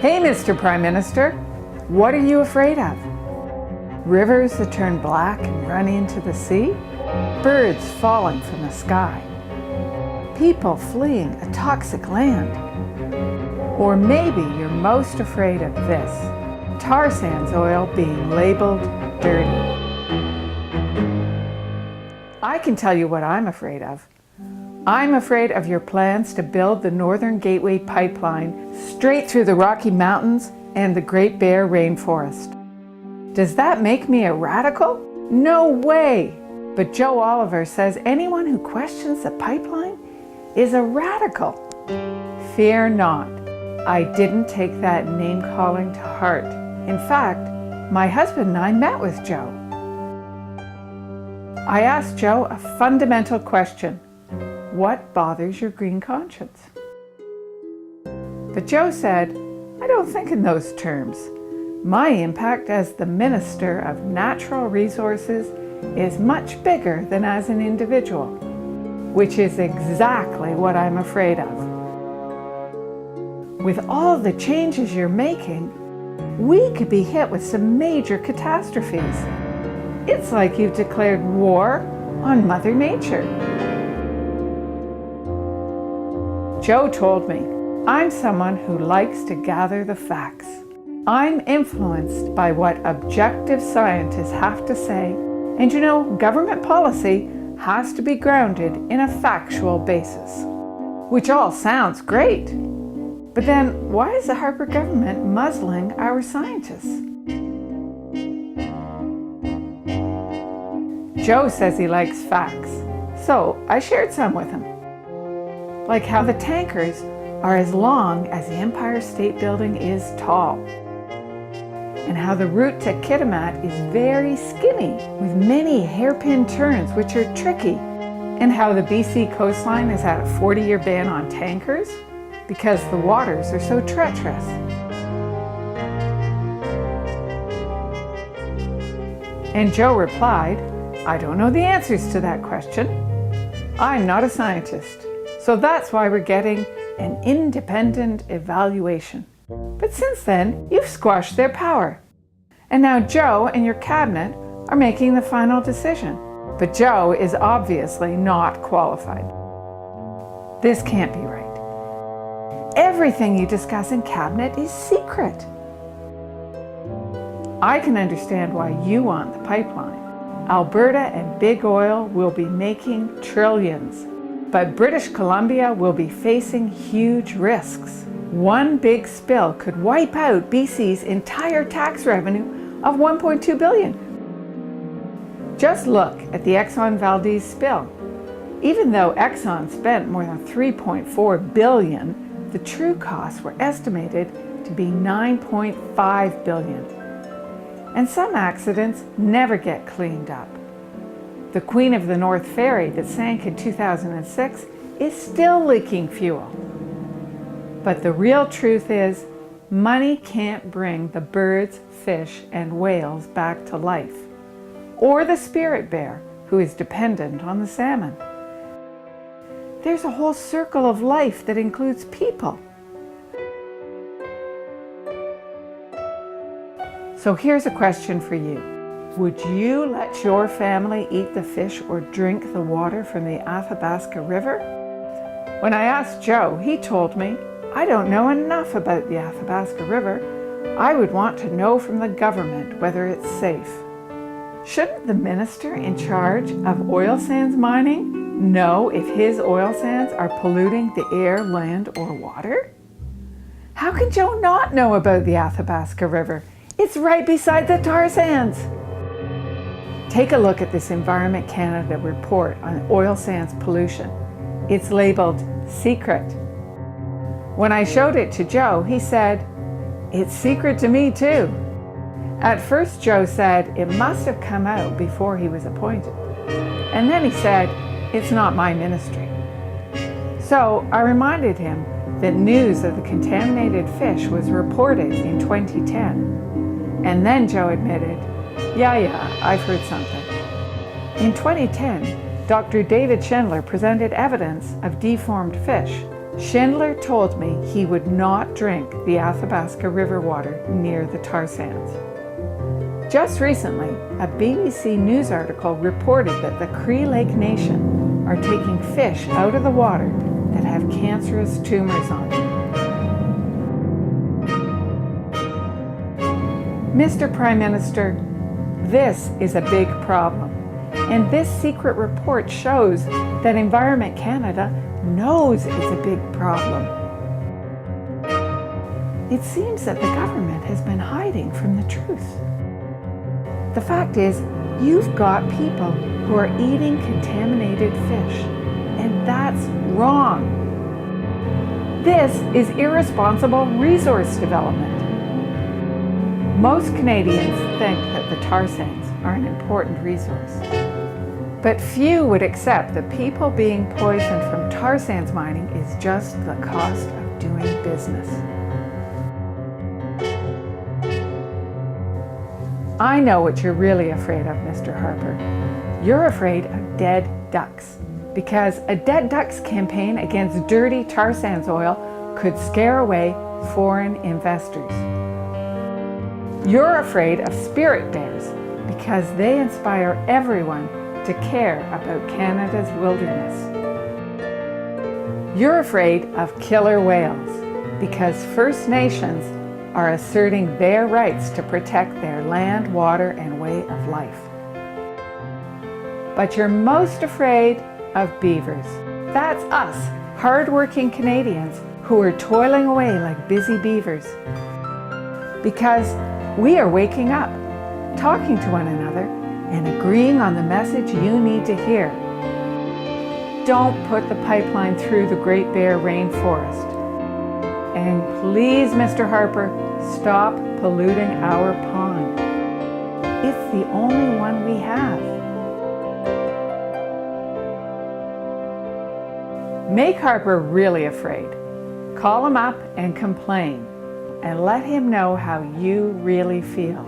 Hey, Mr. Prime Minister, what are you afraid of? Rivers that turn black and run into the sea? Birds falling from the sky? People fleeing a toxic land? Or maybe you're most afraid of this: tar sands oil being labeled dirty. I can tell you what I'm afraid of. I'm afraid of your plans to build the Northern Gateway pipeline straight through the Rocky Mountains and the Great Bear Rainforest. Does that make me a radical? No way! But Joe Oliver says anyone who questions the pipeline is a radical. Fear not. I didn't take that name-calling to heart. In fact, my husband and I met with Joe. I asked Joe a fundamental question: what bothers your green conscience? But Joe said, I don't think in those terms. My impact as the Minister of Natural Resources is much bigger than as an individual, which is exactly what I'm afraid of. With all the changes you're making, we could be hit with some major catastrophes. It's like you've declared war on Mother Nature. Joe told me, I'm someone who likes to gather the facts. I'm influenced by what objective scientists have to say, and government policy has to be grounded in a factual basis. Which all sounds great. But then why is the Harper government muzzling our scientists? Joe says he likes facts, so I shared some with him. Like how the tankers are as long as the Empire State Building is tall, and how the route to Kitimat is very skinny with many hairpin turns which are tricky, and how the BC coastline has had a 40-year ban on tankers because the waters are so treacherous. And Joe replied, I don't know the answers to that question. I'm not a scientist. So that's why we're getting an independent evaluation. But since then, you've squashed their power. And now Joe and your cabinet are making the final decision. But Joe is obviously not qualified. This can't be right. Everything you discuss in cabinet is secret. I can understand why you want the pipeline. Alberta and Big Oil will be making trillions. But British Columbia will be facing huge risks. One big spill could wipe out BC's entire tax revenue of $1.2 billion. Just look at the Exxon Valdez spill. Even though Exxon spent more than $3.4 billion, the true costs were estimated to be $9.5 billion. And some accidents never get cleaned up. The Queen of the North Ferry that sank in 2006 is still leaking fuel. But the real truth is, money can't bring the birds, fish, and whales back to life, or the spirit bear, who is dependent on the salmon. There's a whole circle of life that includes people. So here's a question for you. Would you let your family eat the fish or drink the water from the Athabasca River? When I asked Joe, he told me, I don't know enough about the Athabasca River. I would want to know from the government whether it's safe. Shouldn't the minister in charge of oil sands mining know if his oil sands are polluting the air, land, or water? How can Joe not know about the Athabasca River? It's right beside the tar sands. Take a look at this Environment Canada report on oil sands pollution. It's labeled secret. When I showed it to Joe, he said, it's secret to me too. At first, Joe said it must have come out before he was appointed. And then he said, it's not my ministry. So I reminded him that news of the contaminated fish was reported in 2010. And then Joe admitted, yeah, I've heard something. In 2010, Dr. David Schindler presented evidence of deformed fish, Schindler told me he would not drink the Athabasca River water near the tar sands. Just recently, a BBC News article reported that the Cree Lake Nation are taking fish out of the water that have cancerous tumors on them. Mr. Prime Minister, this is a big problem, and this secret report shows that Environment Canada knows it's a big problem. It seems that the government has been hiding from the truth. The fact is, you've got people who are eating contaminated fish, and that's wrong. This is irresponsible resource development. Most Canadians think that the tar sands are an important resource. But few would accept that people being poisoned from tar sands mining is just the cost of doing business. I know what you're really afraid of, Mr. Harper. You're afraid of dead ducks, because a dead ducks campaign against dirty tar sands oil could scare away foreign investors. You're afraid of spirit bears because they inspire everyone to care about Canada's wilderness. You're afraid of killer whales because First Nations are asserting their rights to protect their land, water, and way of life. But you're most afraid of beavers. That's us, hard-working Canadians who are toiling away like busy beavers. Because we are waking up, talking to one another, and agreeing on the message you need to hear. Don't put the pipeline through the Great Bear Rainforest. And please, Mr. Harper, stop polluting our pond. It's the only one we have. Make Harper really afraid. Call him up and complain, and let him know how you really feel.